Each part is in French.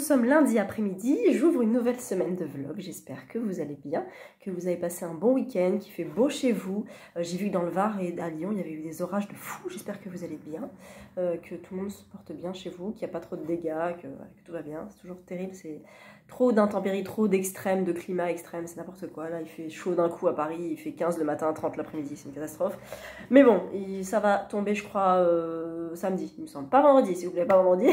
sommes lundi après-midi, j'ouvre une nouvelle semaine de vlog, j'espère que vous allez bien, que vous avez passé un bon week-end, qu'il fait beau chez vous. J'ai vu que dans le Var et à Lyon, il y avait eu des orages de fou, j'espère que vous allez bien, que tout le monde se porte bien chez vous, qu'il n'y a pas trop de dégâts, que tout va bien. C'est toujours terrible, c'est trop d'intempéries, trop d'extrêmes, de climat extrême, c'est n'importe quoi. Là, il fait chaud d'un coup à Paris, il fait 15 le matin, 30 l'après-midi, c'est une catastrophe. Mais bon, ça va tomber, je crois, samedi, il me semble. Pas vendredi, s'il vous plaît, pas vendredi,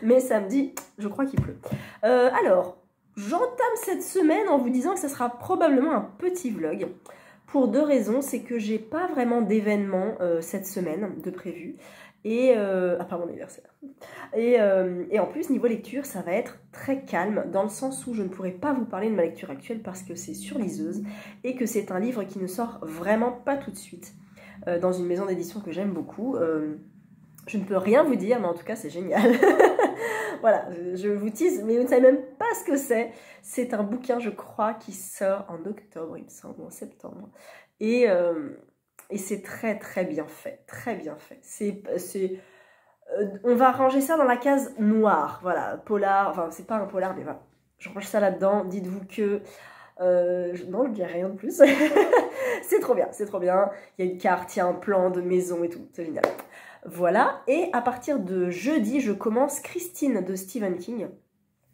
mais samedi, je crois qu'il pleut. Alors, j'entame cette semaine en vous disant que ça sera probablement un petit vlog. Pour deux raisons, c'est que j'ai pas vraiment d'événements cette semaine de prévu. Et à part mon anniversaire. Et en plus, niveau lecture, ça va être très calme, dans le sens où je ne pourrai pas vous parler de ma lecture actuelle parce que c'est sur liseuse et que c'est un livre qui ne sort vraiment pas tout de suite. Dans une maison d'édition que j'aime beaucoup. Je ne peux rien vous dire, mais en tout cas, c'est génial. Voilà, je vous tease, mais vous ne savez même pas ce que c'est. C'est un bouquin, je crois, qui sort en octobre, il me semble, en septembre. Et c'est très très bien fait, très bien fait. On va ranger ça dans la case noire, voilà, polar, enfin c'est pas un polar, mais voilà. Je range ça là-dedans, dites-vous que... non, je dis rien de plus. C'est trop bien, c'est trop bien. Il y a une carte, il y a un plan de maison et tout, c'est génial. Voilà, et à partir de jeudi, je commence Christine de Stephen King.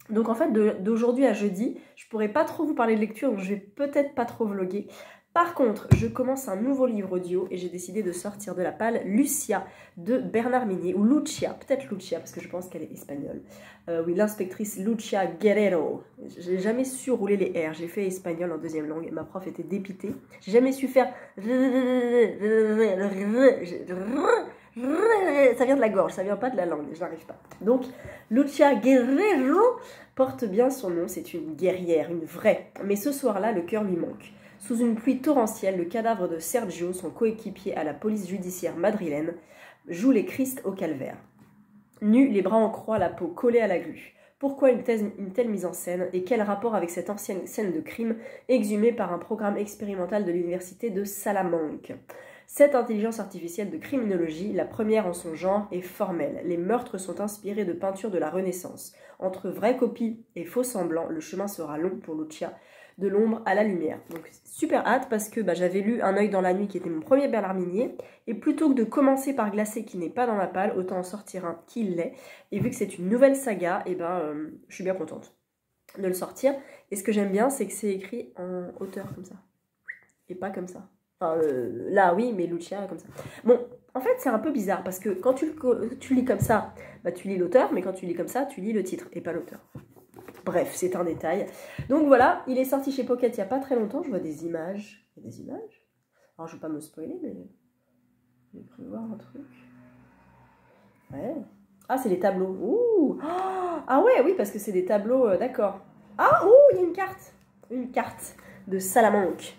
Donc en fait, d'aujourd'hui à jeudi, je pourrais pas trop vous parler de lecture, donc je vais peut-être pas trop vlogger. Par contre, je commence un nouveau livre audio et j'ai décidé de sortir de la palle Lucia de Bernard Minet, ou Lucia, peut-être Lucia parce que je pense qu'elle est espagnole. Oui, l'inspectrice Lucia Guerrero. J'ai jamais su rouler les R, j'ai fait espagnol en deuxième langue et ma prof était dépitée. J'ai jamais su faire... Ça vient de la gorge, ça vient pas de la langue, je n'arrive pas. Donc, Lucia Guerrero porte bien son nom, c'est une guerrière, une vraie. Mais ce soir-là, le cœur lui manque. Sous une pluie torrentielle, le cadavre de Sergio, son coéquipier à la police judiciaire madrilène, joue les Christ au calvaire. Nu, les bras en croix, la peau collée à la glu. Pourquoi une telle mise en scène et quel rapport avec cette ancienne scène de crime exhumée par un programme expérimental de l'université de Salamanque? Cette intelligence artificielle de criminologie, la première en son genre, est formelle. Les meurtres sont inspirés de peintures de la Renaissance. Entre vraies copies et faux semblants, le chemin sera long pour Lucia, de l'ombre à la lumière. Donc super hâte parce que j'avais lu Un œil dans la nuit qui était mon premier Bernard Minet, et plutôt que de commencer par Glacé qui n'est pas dans ma palle, autant en sortir un qui l'est. Et vu que c'est une nouvelle saga, je suis bien contente de le sortir. Et ce que j'aime bien, c'est que c'est écrit en hauteur comme ça, et pas comme ça. Enfin, là oui, mais Lucia comme ça. Bon, en fait c'est un peu bizarre parce que quand tu lis comme ça, tu lis l'auteur, mais quand tu lis comme ça, tu lis le titre et pas l'auteur. Bref, c'est un détail. Donc voilà, il est sorti chez Pocket il n'y a pas très longtemps, je vois des images. Il y a des images. Alors je ne vais pas me spoiler, mais j'ai cru voir un truc. Ouais. Ah, c'est les tableaux. Ouh. Ah ouais, oui, parce que c'est des tableaux, d'accord. Ah, ouh, il y a une carte. Une carte de Salamanque.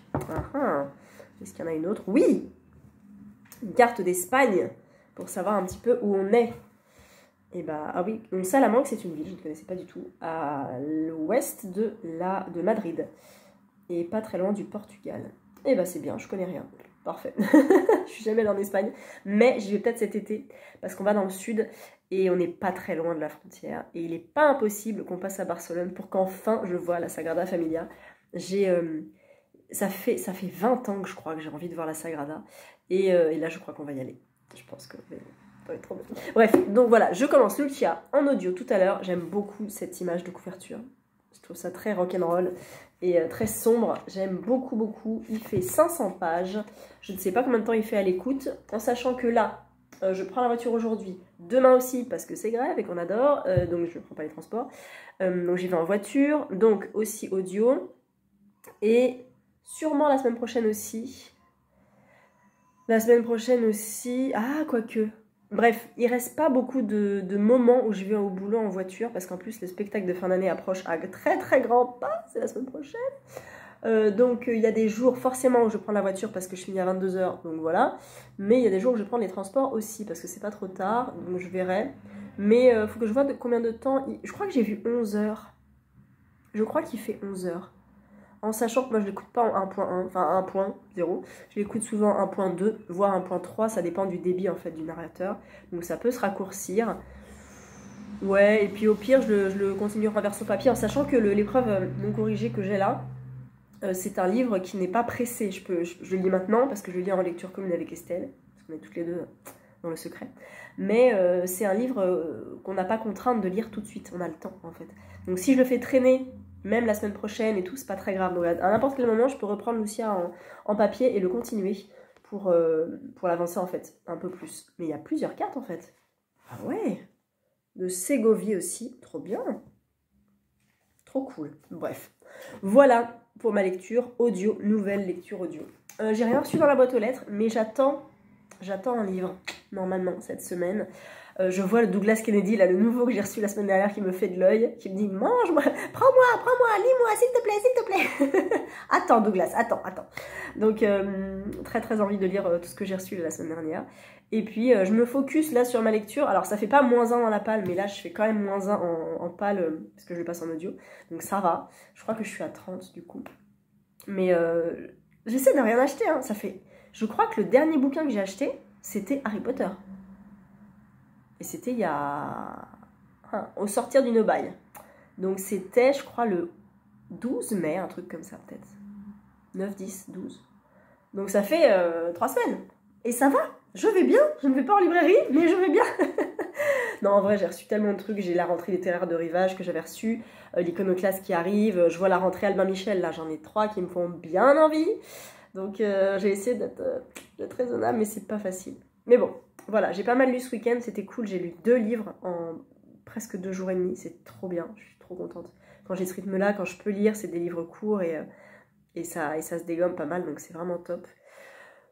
Est-ce qu'il y en a une autre? Oui, une carte d'Espagne, pour savoir un petit peu où on est. Et ah oui, donc Salamanque, c'est une ville, je ne connaissais pas du tout, à l'ouest de Madrid, et pas très loin du Portugal. Et c'est bien, je connais rien. Parfait. Je suis jamais allée en Espagne, mais j'y vais peut-être cet été, parce qu'on va dans le sud, et on n'est pas très loin de la frontière, et il n'est pas impossible qu'on passe à Barcelone pour qu'enfin je voie la Sagrada Familia. Ça fait 20 ans que je crois que j'ai envie de voir la Sagrada. Et là, je crois qu'on va y aller. Je pense que ça va être trop bien. Bref, donc voilà, je commence Lucia en audio tout à l'heure. J'aime beaucoup cette image de couverture. Je trouve ça très rock'n'roll et très sombre. J'aime beaucoup, beaucoup. Il fait 500 pages. Je ne sais pas combien de temps il fait à l'écoute. En sachant que là, je prends la voiture aujourd'hui. Demain aussi, parce que c'est grève et qu'on adore. Donc, je ne prends pas les transports. Donc, j'y vais en voiture. Donc, aussi audio. Et... sûrement la semaine prochaine aussi. La semaine prochaine aussi. Ah, quoique. Bref, il reste pas beaucoup de moments où je vais au boulot en voiture. Parce qu'en plus, le spectacle de fin d'année approche à très très grands pas. C'est la semaine prochaine. Donc, il y a des jours forcément où je prends la voiture parce que je finis à 22 h. Donc voilà. Mais il y a des jours où je prends les transports aussi parce que c'est pas trop tard. Donc je verrai. Mais il faut que je vois de combien de temps. Je crois que j'ai vu 11 h. Je crois qu'il fait 11 h. En sachant que moi je l'écoute pas en 1.1, enfin 1.0, je l'écoute souvent en 1.2, voire 1.3, ça dépend du débit en fait du narrateur, donc ça peut se raccourcir. Ouais, et puis au pire, je le continuerai en version papier, en sachant que l'épreuve non corrigée que j'ai là, c'est un livre qui n'est pas pressé. Je le lis maintenant parce que je le lis en lecture commune avec Estelle, parce qu'on est toutes les deux dans le secret. Mais c'est un livre qu'on n'a pas contrainte de lire tout de suite, on a le temps en fait. Donc si je le fais traîner, même la semaine prochaine et tout, c'est pas très grave. Donc à n'importe quel moment, je peux reprendre Lucia en papier et le continuer pour l'avancer en fait, un peu plus. Mais il y a plusieurs cartes en fait. Ah ouais, de Ségovie aussi, trop bien. Trop cool. Bref, voilà pour ma lecture audio, nouvelle lecture audio. J'ai rien reçu dans la boîte aux lettres, mais j'attends un livre, normalement, cette semaine. Je vois le Douglas Kennedy, là, le nouveau que j'ai reçu la semaine dernière, qui me fait de l'œil, qui me dit « Mange-moi, prends-moi, lis-moi, s'il te plaît. » Attends, Douglas, attends. Donc, très très envie de lire tout ce que j'ai reçu la semaine dernière. Et puis, je me focus là sur ma lecture. Alors, ça fait pas -1 dans la palle, mais là, je fais quand même -1 en palle, parce que je le passe en audio. Donc, ça va. Je crois que je suis à 30, du coup. Mais j'essaie de rien acheter, hein. Ça fait... Je crois que le dernier bouquin que j'ai acheté, c'était Harry Potter. Et c'était il y a... au sortir du no-buy. Donc c'était, je crois, le 12 mai, un truc comme ça peut-être. 9, 10, 12. Donc ça fait 3 semaines. Et ça va, je vais bien. Je ne vais pas en librairie, mais je vais bien. Non, en vrai, j'ai reçu tellement de trucs. J'ai la rentrée littéraire de Rivage que j'avais reçue, l'Iconoclaste qui arrive. Je vois la rentrée Albin Michel, là j'en ai 3 qui me font bien envie. Donc j'ai essayé d'être raisonnable, mais c'est pas facile. Mais bon, voilà, j'ai pas mal lu ce week-end, c'était cool. J'ai lu 2 livres en presque 2 jours et demi, c'est trop bien, je suis trop contente. Quand j'ai ce rythme-là, quand je peux lire, c'est des livres courts et ça se dégomme pas mal, donc c'est vraiment top.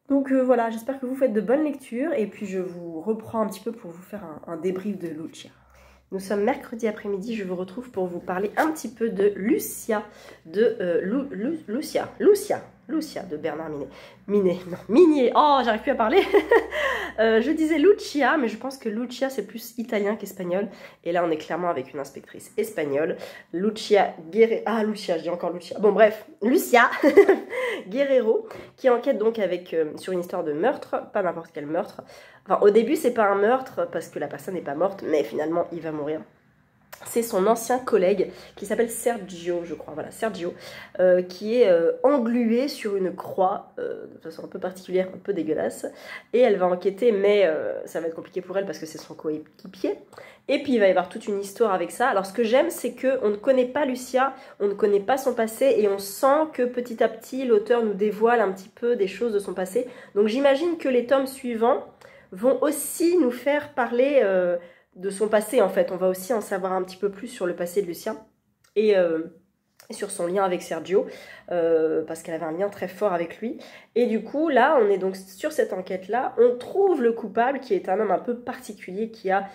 Donc voilà, j'espère que vous faites de bonnes lectures et puis je vous reprends un petit peu pour vous faire un débrief de Lucia. Nous sommes mercredi après-midi, je vous retrouve pour vous parler un petit peu de Lucia, Lucia de Bernard Minier, oh j'arrive plus à parler. Je disais Lucia, mais je pense que Lucia c'est plus italien qu'espagnol, et là on est clairement avec une inspectrice espagnole, Lucia je dis encore Lucia, bon bref, Lucia Guerrero, qui enquête donc sur une histoire de meurtre, pas n'importe quel meurtre. Enfin, au début, c'est pas un meurtre parce que la personne n'est pas morte, mais finalement, il va mourir. C'est son ancien collègue qui s'appelle Sergio, je crois, voilà, Sergio, qui est englué sur une croix de façon un peu particulière, un peu dégueulasse. Et elle va enquêter, mais ça va être compliqué pour elle parce que c'est son coéquipier. Et puis il va y avoir toute une histoire avec ça. Alors ce que j'aime, c'est qu'on ne connaît pas Lucia, on ne connaît pas son passé, et on sent que petit à petit, l'auteur nous dévoile un petit peu des choses de son passé. Donc j'imagine que les tomes suivants vont aussi nous faire parler de son passé, en fait. On va aussi en savoir un petit peu plus sur le passé de Lucia et sur son lien avec Sergio, parce qu'elle avait un lien très fort avec lui. Et du coup, là, on est donc sur cette enquête-là. On trouve le coupable, qui est un homme un peu particulier, qui a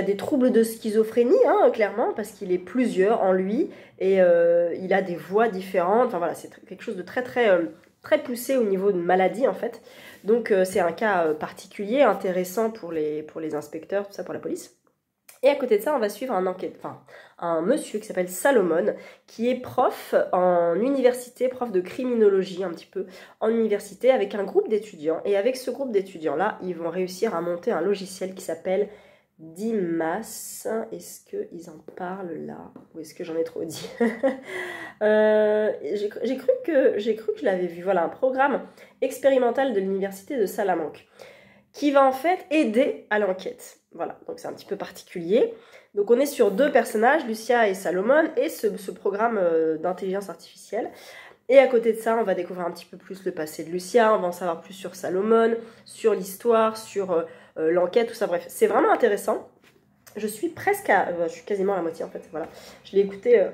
des troubles de schizophrénie, hein, clairement, parce qu'il est plusieurs en lui, et il a des voix différentes. Enfin voilà, c'est quelque chose de très poussé au niveau de maladie, en fait. Donc c'est un cas particulier, intéressant pour les inspecteurs, tout ça, pour la police. Et à côté de ça, on va suivre un monsieur qui s'appelle Salomon, qui est prof en université, prof de criminologie un petit peu, en université, avec un groupe d'étudiants. Et avec ce groupe d'étudiants-là, ils vont réussir à monter un logiciel qui s'appelle Dimas. Est-ce qu'ils en parlent là? Ou est-ce que j'en ai trop dit? J'ai cru que je l'avais vu. Voilà, un programme expérimental de l'université de Salamanque qui va en fait aider à l'enquête. Voilà, donc c'est un petit peu particulier. Donc on est sur 2 personnages, Lucia et Salomon, et ce programme d'intelligence artificielle. Et à côté de ça, on va découvrir un petit peu plus le passé de Lucia, on va en savoir plus sur Salomon, sur l'histoire, sur l'enquête, tout ça, bref. C'est vraiment intéressant. Je suis je suis quasiment à la moitié en fait, voilà. Je l'ai écouté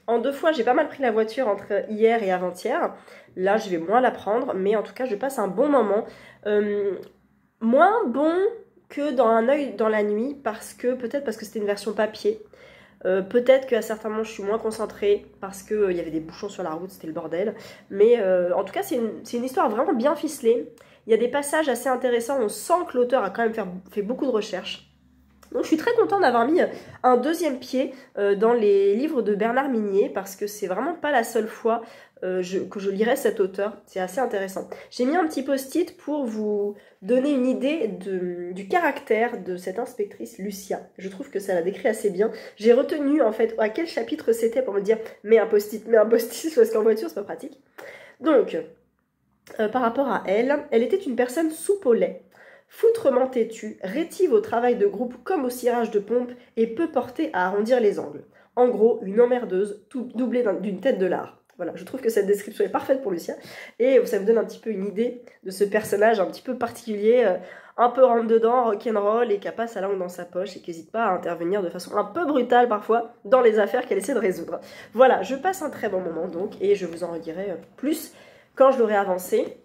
en 2 fois, j'ai pas mal pris la voiture entre hier et avant-hier. Là, je vais moins la prendre, mais en tout cas, je passe un bon moment. Moins bon que dans Un œil dans la nuit, peut-être parce que c'était une version papier. Peut-être qu'à certains moments je suis moins concentrée parce qu'il y avait des bouchons sur la route, c'était le bordel. Mais en tout cas, c'est une histoire vraiment bien ficelée. Il y a des passages assez intéressants, on sent que l'auteur a quand même fait beaucoup de recherches. Donc je suis très contente d'avoir mis un deuxième pied dans les livres de Bernard Minier parce que c'est vraiment pas la seule fois que je lirai cet auteur. C'est assez intéressant. J'ai mis un petit post-it pour vous donner une idée du caractère de cette inspectrice Lucia. Je trouve que ça la décrit assez bien. J'ai retenu en fait à quel chapitre c'était pour me dire mets un post-it parce qu'en voiture c'est pas pratique. Donc par rapport à elle, elle était une personne soupe au lait. Foutrement têtue, rétive au travail de groupe comme au cirage de pompe et peu portée à arrondir les angles. En gros, une emmerdeuse doublée d'une tête de lard. Voilà, je trouve que cette description est parfaite pour Lucia et ça vous donne un petit peu une idée de ce personnage un petit peu particulier, un peu rentre-dedans, rock'n'roll et qui a pas sa langue dans sa poche et qui n'hésite pas à intervenir de façon un peu brutale parfois dans les affaires qu'elle essaie de résoudre. Voilà, je passe un très bon moment donc et je vous en redirai plus quand je l'aurai avancé.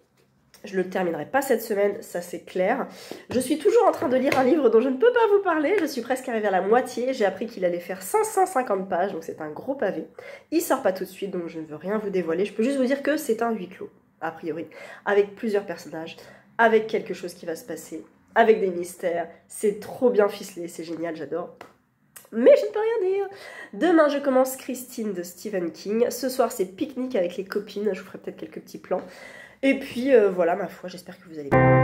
Je ne le terminerai pas cette semaine, ça c'est clair. Je suis toujours en train de lire un livre dont je ne peux pas vous parler. Je suis presque arrivée à la moitié. J'ai appris qu'il allait faire 550 pages, donc c'est un gros pavé. Il sort pas tout de suite, donc je ne veux rien vous dévoiler. Je peux juste vous dire que c'est un huis clos, a priori, avec plusieurs personnages, avec quelque chose qui va se passer, avec des mystères. C'est trop bien ficelé, c'est génial, j'adore. Mais je ne peux rien dire. Demain, je commence Christine de Stephen King. Ce soir, c'est pique-nique avec les copines. Je vous ferai peut-être quelques petits plans. Et puis voilà, ma foi, j'espère que vous allez bien.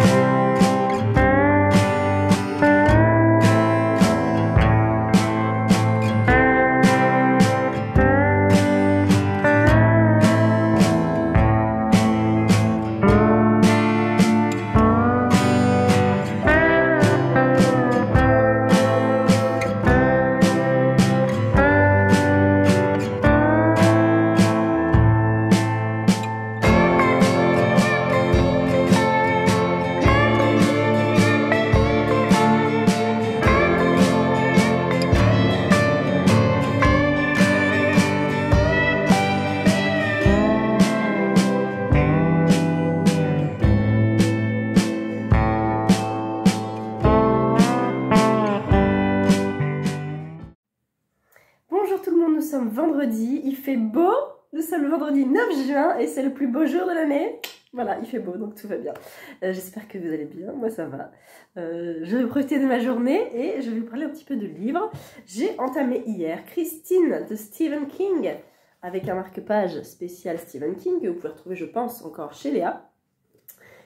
Nous sommes vendredi, il fait beau, nous sommes le vendredi 9 juin et c'est le plus beau jour de l'année. Voilà, il fait beau donc tout va bien. J'espère que vous allez bien, moi ça va. Je vais profiter de ma journée et je vais vous parler un petit peu de livres. J'ai entamé hier Christine de Stephen King avec un marque-page spécial Stephen King que vous pouvez retrouver je pense encore chez Léa.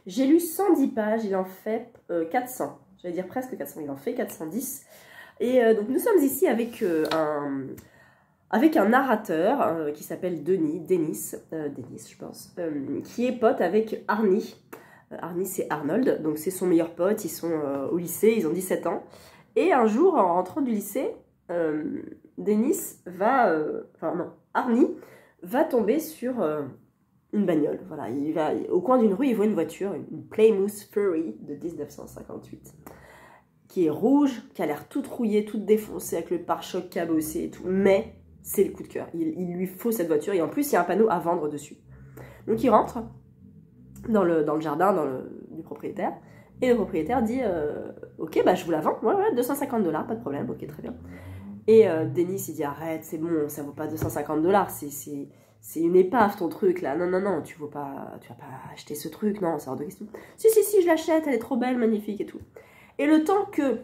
J'ai lu 110 pages, il en fait 400, j'allais dire presque 400, il en fait 410. Et donc nous sommes ici avec un narrateur qui s'appelle Denis je pense, qui est pote avec Arnie. Arnie c'est Arnold, donc c'est son meilleur pote, ils sont au lycée, ils ont 17 ans. Et un jour, en rentrant du lycée, Arnie va tomber sur une bagnole. Voilà, au coin d'une rue, il voit une voiture, une Plymouth Fury de 1958. Qui est rouge, qui a l'air toute rouillée, toute défoncée, avec le pare-choc cabossé et tout, mais c'est le coup de cœur. Il lui faut cette voiture, et en plus, il y a un panneau à vendre dessus. Donc il rentre dans le jardin du propriétaire, et le propriétaire dit ok, bah je vous la vends, ouais, 250 $, pas de problème, ok, très bien. Et Denis, il dit arrête, c'est bon, ça vaut pas 250 $, c'est une épave ton truc là, non, tu vas pas acheter ce truc, non, c'est hors de question. Si, je l'achète, elle est trop belle, magnifique et tout. Et le temps que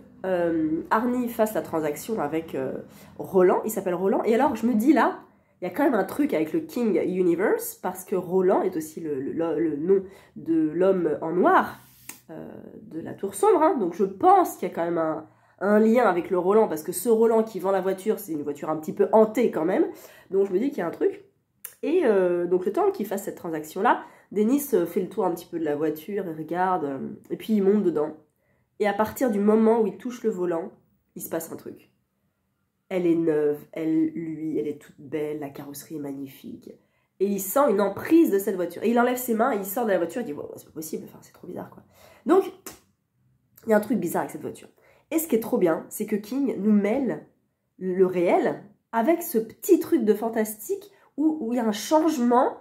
Arnie fasse la transaction avec Roland, il s'appelle Roland, et alors je me dis là, il y a quand même un truc avec le King Universe, parce que Roland est aussi le nom de l'homme en noir de la Tour Sombre, hein. Donc je pense qu'il y a quand même un lien avec le Roland, parce que ce Roland qui vend la voiture, c'est une voiture un petit peu hantée quand même, donc je me dis qu'il y a un truc. Et donc le temps qu'il fasse cette transaction-là, Denis fait le tour un petit peu de la voiture, il regarde, et puis il monte dedans. Et à partir du moment où il touche le volant, il se passe un truc. Elle est neuve, elle est toute belle, la carrosserie est magnifique. Et il sent une emprise de cette voiture. Et il enlève ses mains, et il sort de la voiture, il dit wow, c'est pas possible, enfin, c'est trop bizarre quoi. Donc, il y a un truc bizarre avec cette voiture. Et ce qui est trop bien, c'est que King nous mêle le réel avec ce petit truc de fantastique où il y a un changement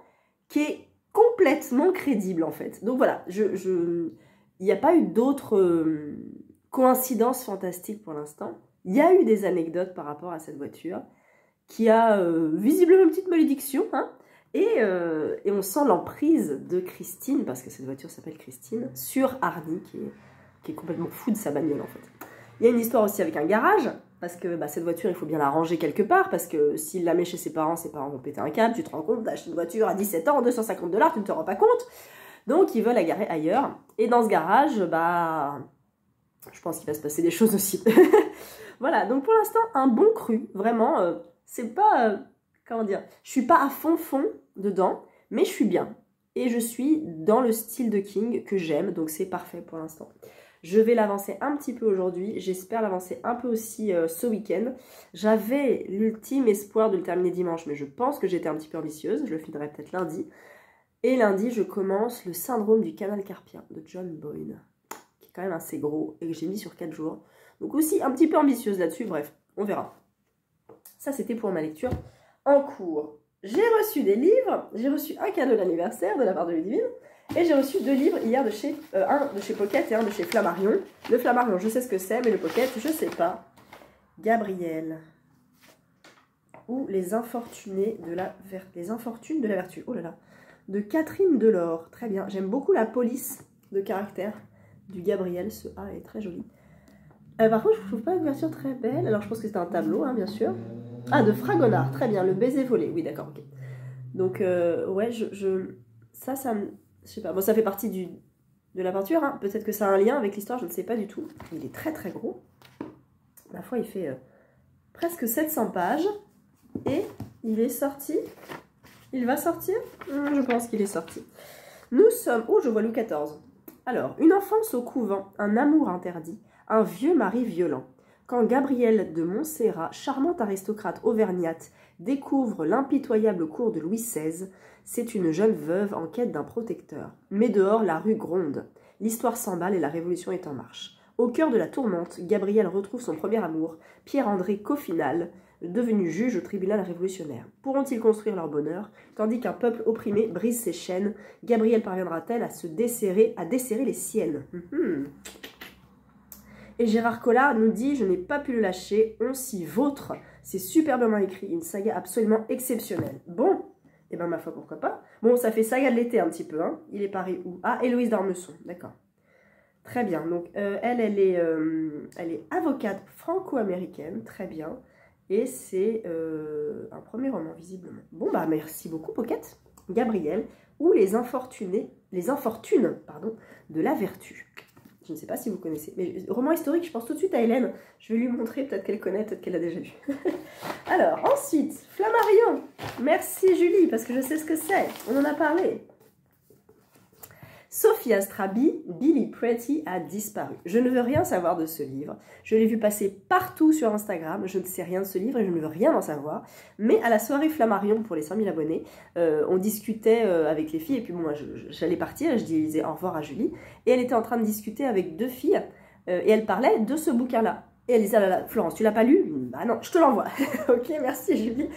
qui est complètement crédible en fait. Donc voilà, il n'y a pas eu d'autres coïncidences fantastiques pour l'instant. Il y a eu des anecdotes par rapport à cette voiture qui a visiblement une petite malédiction. Hein, et on sent l'emprise de Christine, parce que cette voiture s'appelle Christine, sur Arnie qui est complètement fou de sa bagnole en fait. Il y a une histoire aussi avec un garage, parce que bah, cette voiture, il faut bien la ranger quelque part, parce que s'il la met chez ses parents vont péter un câble, tu te rends compte, d'acheter une voiture à 17 ans, 250 $, tu ne te rends pas compte. Donc ils veulent la garer ailleurs. Et dans ce garage, bah, je pense qu'il va se passer des choses aussi. Voilà, donc pour l'instant, un bon cru, vraiment, c'est pas, comment dire, je suis pas à fond dedans, mais je suis bien. Et je suis dans le style de King que j'aime, donc c'est parfait pour l'instant. Je vais l'avancer un petit peu aujourd'hui, j'espère l'avancer un peu aussi ce week-end. J'avais l'ultime espoir de le terminer dimanche, mais je pense que j'étais un petit peu ambitieuse, je le finirai peut-être lundi. Et lundi, je commence le syndrome du canal carpien de John Boyne, qui est quand même assez gros et que j'ai mis sur 4 jours. Donc aussi un petit peu ambitieuse là-dessus, bref, on verra. Ça, c'était pour ma lecture en cours. J'ai reçu des livres, j'ai reçu un cadeau d'anniversaire de la part de Ludivine, et j'ai reçu 2 livres hier, un de chez Pocket et un de chez Flammarion. Le Flammarion, je sais ce que c'est, mais le Pocket, je sais pas. Gabriel, ou Les Infortunés de la Vertu, oh là là, de Catherine Delors, très bien. J'aime beaucoup la police de caractère du Gabriel, ce A est très joli. Par contre, je ne trouve pas l'ouverture très belle, alors je pense que c'est un tableau, hein, bien sûr. Ah, de Fragonard, très bien, Le Baiser volé, oui d'accord, ok. Donc, ouais, ça me... Je sais pas, bon, ça fait partie de la peinture, hein. Peut-être que ça a un lien avec l'histoire, je ne sais pas du tout. Il est très très gros. Ma foi, il fait presque 700 pages. Et il est sorti. Il va sortir? Je pense qu'il est sorti. Nous sommes... Oh, je vois Louis XIV. Alors, une enfance au couvent, un amour interdit, un vieux mari violent. Quand Gabrielle de Montserrat, charmante aristocrate auvergnate, découvre l'impitoyable cour de Louis XVI, c'est une jeune veuve en quête d'un protecteur. Mais dehors, la rue gronde. L'histoire s'emballe et la révolution est en marche. Au cœur de la tourmente, Gabrielle retrouve son premier amour, Pierre-André Coffinhal, devenu juge au tribunal révolutionnaire. Pourront-ils construire leur bonheur, tandis qu'un peuple opprimé brise ses chaînes? Gabrielle parviendra-t-elle à desserrer les siennes? Et Gérard Collard nous dit « Je n'ai pas pu le lâcher, on s'y vautre ». C'est superbement écrit, une saga absolument exceptionnelle. Bon, et ben ma foi, pourquoi pas. Bon, ça fait saga de l'été un petit peu, hein. Il est paru où? Ah, Héloïse d'Ormesson, d'accord. Très bien, donc elle est avocate franco-américaine, très bien. Et c'est un premier roman, visiblement. Bon, bah merci beaucoup, Pocket. Gabriel, ou Les Infortunes, pardon, de la Vertu. Je ne sais pas si vous connaissez. Mais roman historique, je pense tout de suite à Hélène. Je vais lui montrer, peut-être qu'elle connaît, peut-être qu'elle a déjà lu. Alors, ensuite, Flammarion. Merci Julie, parce que je sais ce que c'est. On en a parlé. Sophia Straby, Billy Pretty a disparu. Je ne veux rien savoir de ce livre. Je l'ai vu passer partout sur Instagram. Je ne sais rien de ce livre et je ne veux rien en savoir. Mais à la soirée Flammarion pour les 100 000 abonnés, on discutait avec les filles. Et puis bon, moi, j'allais partir. Je disais au revoir à Julie. Et elle était en train de discuter avec 2 filles. Et elle parlait de ce bouquin-là. Et elle disait, ah là là, Florence, tu l'as pas lu? Bah non, je te l'envoie. Ok, merci Julie.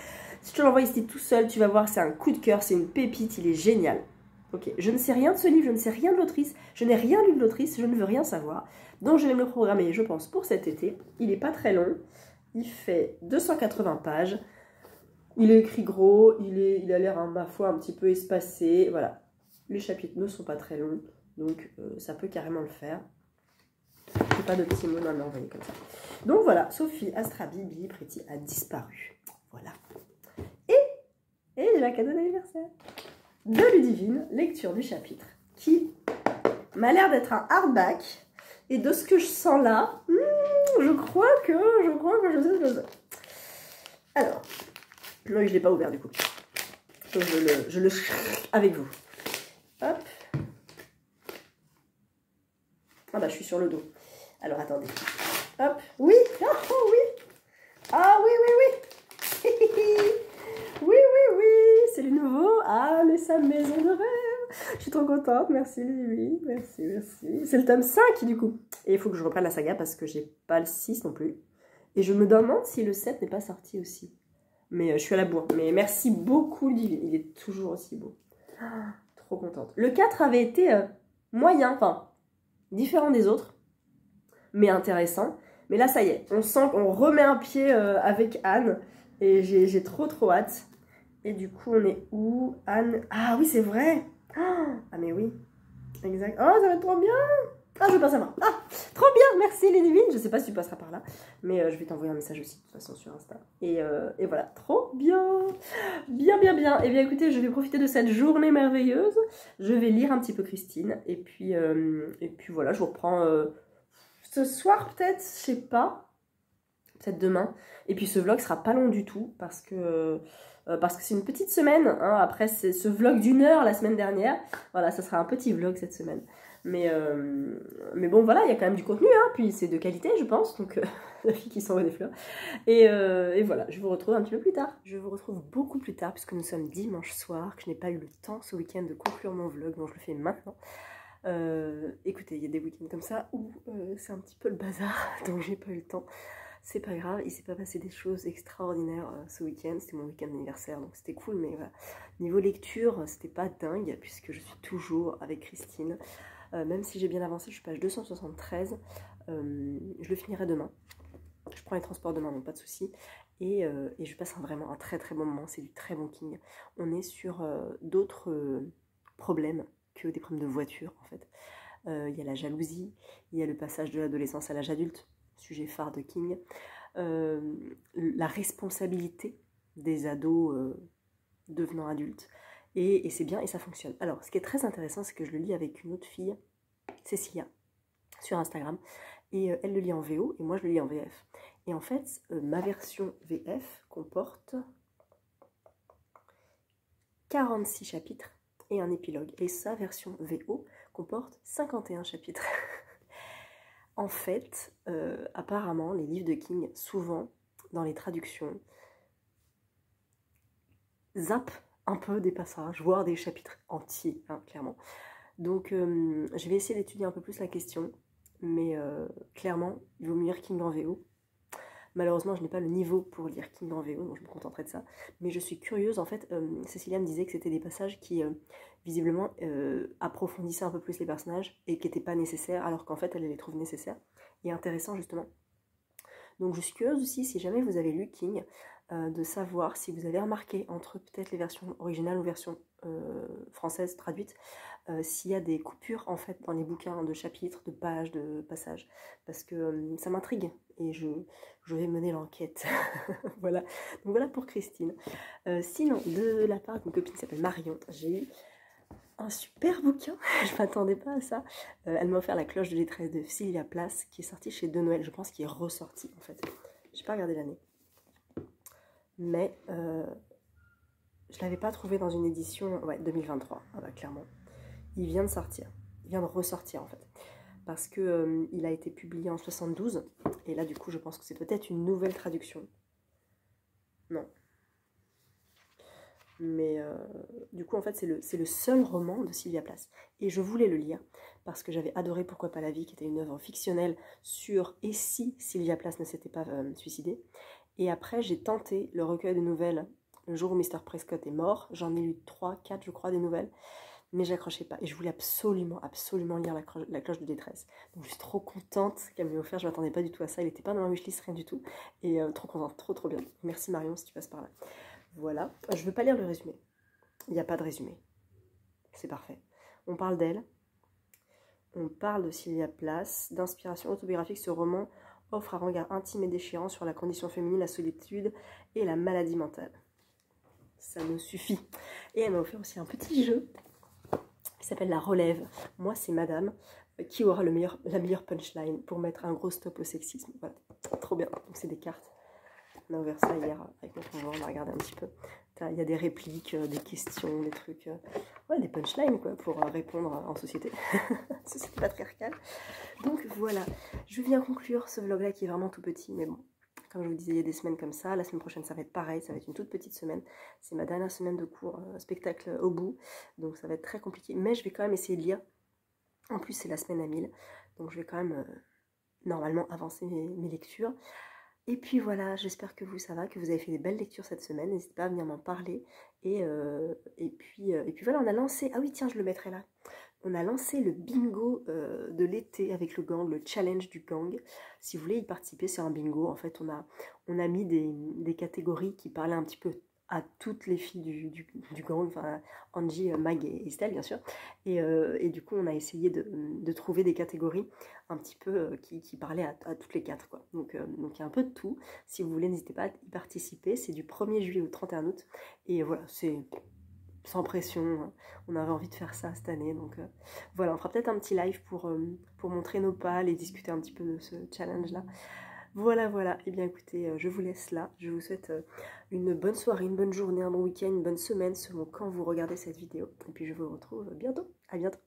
Si je te l'envoie ici tout seul, tu vas voir, c'est un coup de cœur, c'est une pépite, il est génial. Ok, je ne sais rien de ce livre, je ne sais rien de l'autrice, je n'ai rien lu de l'autrice, je ne veux rien savoir. Donc je vais me le programmer, je pense, pour cet été. Il n'est pas très long, il fait 280 pages, il est écrit gros, il a l'air, ma foi, un petit peu espacé. Voilà, les chapitres ne sont pas très longs, donc ça peut carrément le faire. Je n'ai pas de petits mots à m'envoyer comme ça. Donc voilà, Sophie Astrabi, Billy Pretty a disparu. Voilà. Et j'ai la cadeau d'anniversaire de Ludivine, lecture du chapitre, qui m'a l'air d'être un hardback. Et de ce que je sens là, je crois que je sais ce que c'est. Alors, non, je ne l'ai pas ouvert du coup. Donc je le avec vous. Hop. Ah bah je suis sur le dos. Alors attendez. Hop. Oui. Oh oui. Ah oui, oui, oui. Oui, oui, oui. C'est le nouveau. Ah, mais sa maison de rêve. Je suis trop contente. Merci, Lily. Merci, merci. C'est le tome 5 du coup. Et il faut que je reprenne la saga parce que j'ai pas le 6 non plus. Et je me demande si le 7 n'est pas sorti aussi. Mais je suis à la bourre. Mais merci beaucoup, Lily. Il est toujours aussi beau. Ah, trop contente. Le 4 avait été moyen, enfin, différent des autres, mais intéressant. Mais là, ça y est, on sent qu'on remet un pied avec Anne, et j'ai trop hâte. Et du coup, on est où? Anne... Ah oui, c'est vrai. Ah, mais oui, exact. Oh, ça va être trop bien. Ah, je passe à main. Ah, trop bien, merci les divines. Je sais pas si tu passeras par là, mais je vais t'envoyer un message aussi, de toute façon, sur Insta. Et voilà, trop bien. Bien, bien, bien. Eh bien, écoutez, je vais profiter de cette journée merveilleuse. Je vais lire un petit peu Christine. Et puis voilà, je vous reprends ce soir, peut-être, je sais pas. Peut-être demain. Et puis ce vlog sera pas long du tout parce que c'est une petite semaine. Hein. Après ce vlog d'1 heure la semaine dernière. Voilà, ça sera un petit vlog cette semaine. Mais bon, voilà, il y a quand même du contenu. Hein. Puis c'est de qualité, je pense. Donc la fille qui s'envoie des fleurs. Et voilà, je vous retrouve un petit peu plus tard. Je vous retrouve beaucoup plus tard puisque nous sommes dimanche soir, que je n'ai pas eu le temps ce week-end de conclure mon vlog. Donc je le fais maintenant. Écoutez, il y a des week-ends comme ça où c'est un petit peu le bazar. Donc j'ai pas eu le temps. C'est pas grave, il s'est pas passé des choses extraordinaires ce week-end, c'était mon week-end d'anniversaire donc c'était cool, mais voilà. Niveau lecture, c'était pas dingue puisque je suis toujours avec Christine, même si j'ai bien avancé, je suis page 273, je le finirai demain, je prends les transports demain donc pas de souci, et je passe vraiment un très très bon moment, c'est du très bon King. On est sur d'autres problèmes que des problèmes de voiture en fait. Il y a la jalousie, il y a le passage de l'adolescence à l'âge adulte, sujet phare de King, la responsabilité des ados devenant adultes, et c'est bien et ça fonctionne. Alors ce qui est très intéressant, c'est que je le lis avec une autre fille, Cécilia, sur Instagram, et elle le lit en VO et moi je le lis en VF. Et en fait, ma version VF comporte 46 chapitres et un épilogue, et sa version VO comporte 51 chapitres. En fait, apparemment, les livres de King, souvent, dans les traductions, zappent un peu des passages, voire des chapitres entiers, hein, clairement. Donc, je vais essayer d'étudier un peu plus la question, mais clairement, il vaut mieux lire King en VO. Malheureusement, je n'ai pas le niveau pour lire King en VO, donc je me contenterai de ça. Mais je suis curieuse, en fait, Cécilia me disait que c'était des passages qui, visiblement, approfondissaient un peu plus les personnages et qui n'étaient pas nécessaires, alors qu'en fait, elle les trouve nécessaires et intéressants, justement. Donc je suis curieuse aussi, si jamais vous avez lu King, de savoir si vous avez remarqué, entre peut-être les versions originales ou versions françaises traduites, s'il y a des coupures en fait dans les bouquins de chapitres, de pages, de passages, parce que ça m'intrigue et je vais mener l'enquête. Voilà. Donc voilà pour Christine. Sinon, de la part d'une copine qui s'appelle Marion, j'ai eu un super bouquin, je m'attendais pas à ça. Elle m'a offert La cloche de détresse de Sylvia Plath, qui est sortie chez De Noël, je pense qu'il est ressorti en fait. J'ai pas regardé l'année. Mais je l'avais pas trouvé dans une édition, ouais, 2023, ah bah, clairement. Il vient de sortir, il vient de ressortir en fait. Parce que il a été publié en 72, et là du coup je pense que c'est peut-être une nouvelle traduction. Non. Mais du coup en fait c'est le seul roman de Sylvia Plath et je voulais le lire parce que j'avais adoré Pourquoi pas la vie, qui était une œuvre fictionnelle sur et si Sylvia Plath ne s'était pas suicidée. Et après j'ai tenté le recueil de nouvelles Le jour où Mr. Prescott est mort, j'en ai lu 3-4 je crois des nouvelles, mais j'accrochais pas et je voulais absolument lire la cloche de détresse. Donc je suis trop contente qu'elle m'ait offert, je m'attendais pas du tout à ça, il n'était pas dans ma wishlist, rien du tout, et trop contente, trop bien. Merci Marion si tu passes par là. Voilà, je ne veux pas lire le résumé. Il n'y a pas de résumé. C'est parfait. On parle d'elle. On parle de Sylvia Plath. D'inspiration autobiographique, ce roman offre un regard intime et déchirant sur la condition féminine, la solitude et la maladie mentale. Ça me suffit. Et elle m'a offert aussi un petit jeu qui s'appelle La Relève. Moi, c'est madame qui aura la meilleure punchline pour mettre un gros stop au sexisme. Voilà, trop bien. Donc c'est des cartes. On a ouvert ça hier avec mon conjoint, on a regardé un petit peu. Il y a des répliques, des questions, des trucs, ouais, des punchlines quoi, pour répondre en société. Société patriarcale. Donc voilà, je viens conclure ce vlog là qui est vraiment tout petit, mais bon, comme je vous disais, il y a des semaines comme ça. La semaine prochaine, ça va être pareil, ça va être une toute petite semaine. C'est ma dernière semaine de cours, spectacle au bout, donc ça va être très compliqué, mais je vais quand même essayer de lire. En plus, c'est la semaine à 1000, donc je vais quand même normalement avancer mes lectures. Et puis voilà, j'espère que vous ça va, que vous avez fait des belles lectures cette semaine, n'hésitez pas à venir m'en parler. Et puis voilà, on a lancé, ah oui tiens je le mettrai là, on a lancé le bingo de l'été avec le gang, le challenge du gang. Si vous voulez y participer, c'est un bingo, en fait on a mis des catégories qui parlaient un petit peu à toutes les filles du gang, enfin Angie, Mag et Estelle bien sûr. Et du coup on a essayé de trouver des catégories un petit peu qui parlaient à toutes les quatre, quoi. Donc il y a un peu de tout. Si vous voulez, n'hésitez pas à y participer. C'est du 1er juillet au 31 août. Et voilà, c'est sans pression. On avait envie de faire ça cette année. Donc voilà, on fera peut-être un petit live pour montrer nos pales et discuter un petit peu de ce challenge-là. Voilà, voilà. Eh bien écoutez, je vous laisse là. Je vous souhaite une bonne soirée, une bonne journée, un bon week-end, une bonne semaine selon quand vous regardez cette vidéo. Et puis je vous retrouve bientôt. À bientôt.